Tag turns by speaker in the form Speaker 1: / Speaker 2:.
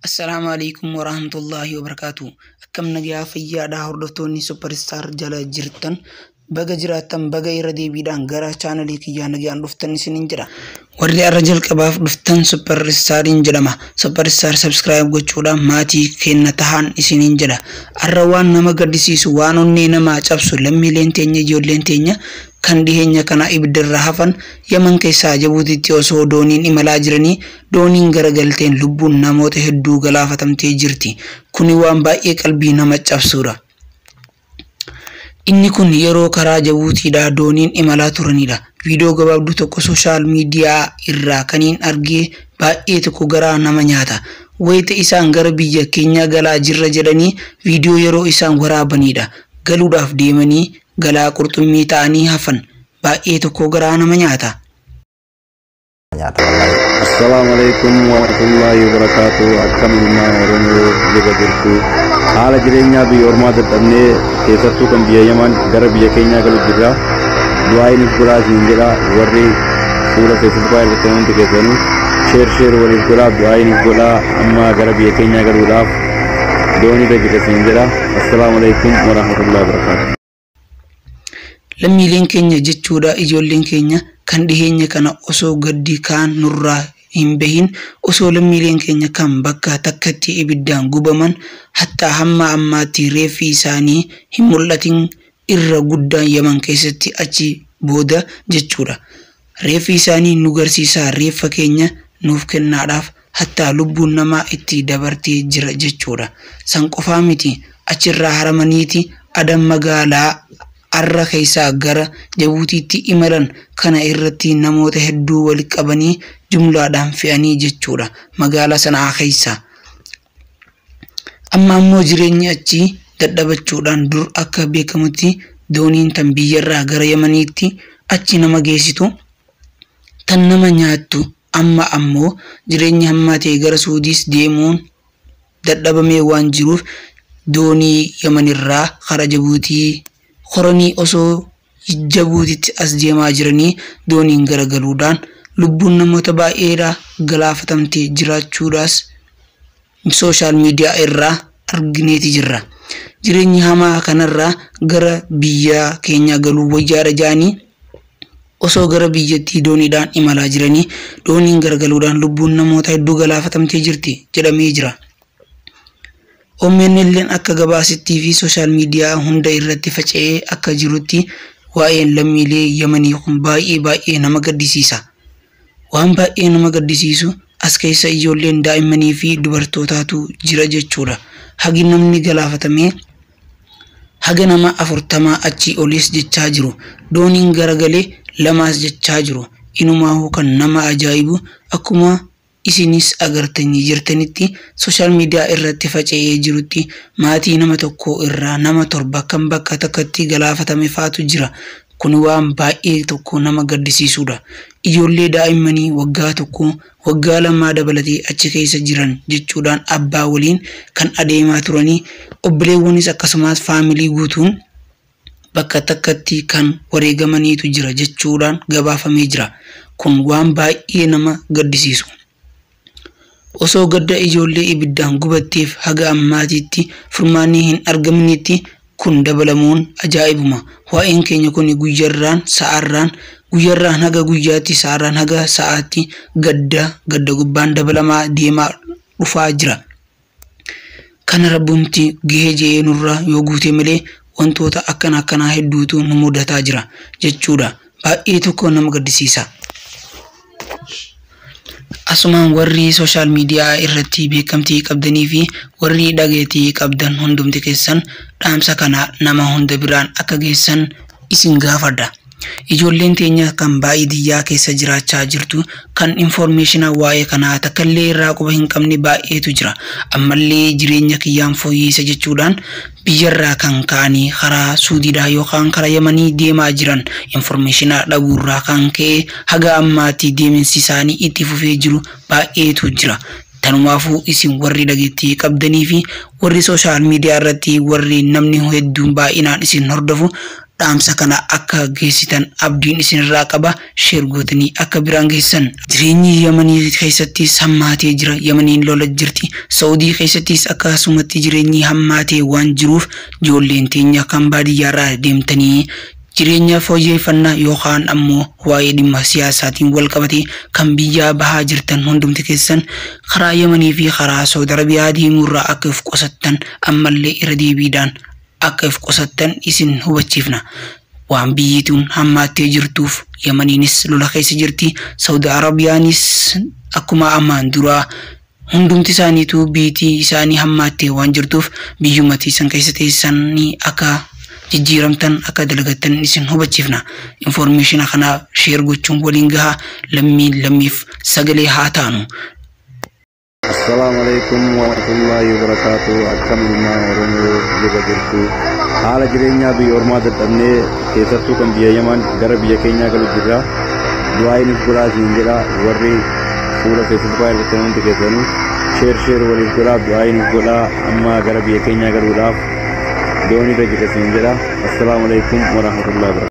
Speaker 1: Assalamualaikum warahmatullahi wabarakatuh. Akkam nagaa fayyaadhaa hordoftoonni Superstar jala jirtan baga jiraatan baga irra deebiidhaan gara chaanalii kiyyaa nagaan dhuftan isiniin jedha. Warri arra jalqabaaf dhuftan Superstariin jedhama. Superstar subscribe gochuudhaan maatii kenna tahaan isiniin jedha. Arra waan nama gaddisiisu waan onnee nama cabsu lammiileen teenya ijoolleen teenya kan dhiheenya kana ibiddarra hafan Yaman keessaa Jabuutitti osoo dooniin imalaa jiranii dooniin garagalteen lubbuun namoota hedduu galaafatamtee jirti. Kuni waan baay'ee qalbii nama cabsuudha. Inni kun yeroo karaa Jabuutiidhaa dooniin imalaa turanidha. Viidiyoo gabaabduu tokko sooshaal miidiyaa irraa kaniin argee baay'ee tokko garaa nama nyaata. Wayita isaan gara biyya keenya galaa jirra jedhanii viidiyoo yeroo isaan waraabanidha. Galuudhaaf deemanii galaa qurxummii ta'anii hafan baay'ee tokko garaa nama nyaata.
Speaker 2: Assalamualaikum warahmatullahi wabarakatuh. Akkam ilmaa Oromoo jaba jirtu haala jireenyaa biyya ormaa dadhabnee keessattuu kan biyya Yaman gara biyya keenyaa galu jirra. Du'aayin guraatiin jedha warri fuula Facebook irratti wanti keessanii sheer waliif godhaa du'aayin godhaa amma gara biyya keenyaa galuudhaaf doonii jirasiin jedha. Assalamualaikum warahmatullahi wabarakatuh.
Speaker 1: Lammiileen keenya jechuudha ijoolleen keenya kan dhiheenya kana osoo gaddi kaan nurraa hin bahin osoo lammiileen keenya kan bakka takkatti ibiddaan gubaman hatta hamma ammaatti reeffi isaanii hin mul'atin irra guddaan Yaman keessatti achi booda jechuudha. Reeffi isaanii nu garsiisaa reeffa keenya nuuf kennaadhaaf hatta lubbuun namaa itti dabartee jira jechuudha. San qofaa miti achirraa haramaniiti adam magaalaa arra keessaa gara Jabuutiitti imalan kana irratti namoota hedduu walitti qabanii jumlaadhaan fe'anii jechuudha magaalaa sanaa keessaa. Amma ammoo jireenyi achi dadhabachuudhaan dur akka beekamutti dooniin tan biyyarraa gara Yamaniitti achi nama geessitu tan nama nyaattu amma ammoo jireenyi hammaatee gara Suudiis deemuun dadhabamee waan jiruuf doonii Yamanirraa kara Jabuutii qoranii osoo Jabuutitti as deemaa jiranii dooniin garagaluudhaan lubbuun namoota baay'eedhaa galaafatamtee jiraachuudhaas sooshaal miidiyaa irraa argineeti jirra. Jireenyi hamaa kanarraa gara biyya keenya galuu wayyaadha jaanii osoo gara biyyattii dooniidhaan imalaa jiranii dooniin garagaluudhaan lubbuun namoota hedduu galaafatamtee jirti jedhamee jira. OMN akka gabaasittii fi sooshaal miidiyaa hunda irratti faca'ee akka jirutti waa'een lammiilee Yamanii kun baay'ee nama gaddisiisa. Waan baay'ee nama gaddisiisu as keessa ijoolleen daa'immanii fi dubartootaatu jira jechuudha. Hagi namni galaafatame haga nama 40 achi olis jechaa jiru. Dooniin garagalee lamaas jechaa jiru. Inumaa kan nama ajaa'ibu akkuma isinis agartanii jirtanitti sooshaal miidiyaa irratti faca'ee jirutti maatii nama tokko irraa nama 7 kan bakka takkatti galaafatame faatu jira. Kun waan baay'ee tokko nama gaddisiisudha. Ijoollee daa'immanii waggaa 1 waggaa 2 dabalatee achi keessa jiran jechuudhaan abbaa waliin kan adeemaa turanii obboleewwanis akkasumas faamilii guutuun bakka takkatti kan wareegamaniitu jira jechuudhaan gabaafamee jira. Kun waan baay'ee nama gaddisiisu. Osoo gadda ijoollee ibiddaan gubatteef haga ammaatitti furmaanni hin argamnetti kun dabalamuun ajaa'ibuma. Waa'een keenya kun guyyarraan haga guyyaatti sa'aarraan haga sa'aatti gadda gubbaan dabalamaa deemaa dhufaa jira. Kana rabbumti gahee jee nurra yoo guute malee wantoota akkanaa hedduutu nu mudataa jira jechuudha. Baay'ee tokko nama gaddisiisa. Asumaan warri sooshaal miidiyaa irratti beekamtii qabdanii fi warri dhageetii qabdan hundumti keessan dhaamsa kana nama hunda biraan akka geessan isin gaafadha. Ijoolleen teenya kan baay'ee keessa jiraachaa jirtu kan informationa waa'ee kanaa takkallee irraa quba hin qabne baay'eetu jira. Ammallee jireenya kiyyaan fooyyessa jechuudhaan biyyarraa kan ka'anii karaa Suudiidhaa yookaan karaa Yamanii deemaa jiran informationa dhabuurraa kan ka'e haga ammaatti deeminsi isaanii itti fufee jiru baay'eetu jira. Tanumaafuu isin warri dhageettii qabdanii fi warri sooshaal miidiyaa irratti warri namni hedduun baay'inaan isin hordofu dhaamsa kana akka geessitan abdiin isinirraa qaba. Sheer gootanii akka biraan geessan. Jireenyi Yamanii keessatti hammaatee jira. Yamaniin lola jirti. Saudii keessattis akkasumatti jireenyi hammaatee waan jiruuf ijoolleen teenya kan baadiyyaarraa deemtanii jireenya fooyyeffannaa yookaan ammoo waa'ee dhimma siyaasaatiin wal qabate kan biyya bahaa jirtan hundumti keessan karaa Yamanii fi karaa Saudi Arabiyaa deemurraa akka of qusattan ammallee irra deebiidhaan akka of qusattan isin hubachiifna. Waan biyyituun hammaattee jirtuuf Yamaniinis lola keessa jirti. Saudi Arabiyaanis akkuma ammaan duraa hundumti isaaniitu biitii isaanii hammaattee waan jirtuuf biyyumatti isan keessa teessanii akka jijjiiramtan akka dalagattan isin hubachiifna. Information kana share gochuun waliin gahaa lammiif sagalee haa taanu.
Speaker 2: Assalamualaikum warahmatullahi wabarakatuh. Akkam ilmaa Oromoo jira jirtu. Haala jireenyaa biyya ormaa dadhabnee keessattuu kan biyya Yaman gara biyya keenyaa galu jirra. Du'aayinis godhaa siin jedha warri fuula Facebook irratti hundi keessanuu share waliif godhaa du'aayinis godhaa amma gara biyya keenyaa galuudhaaf doonii irra jira siin jedha. Assalamualaikum warahmatullahi wabarakatuh.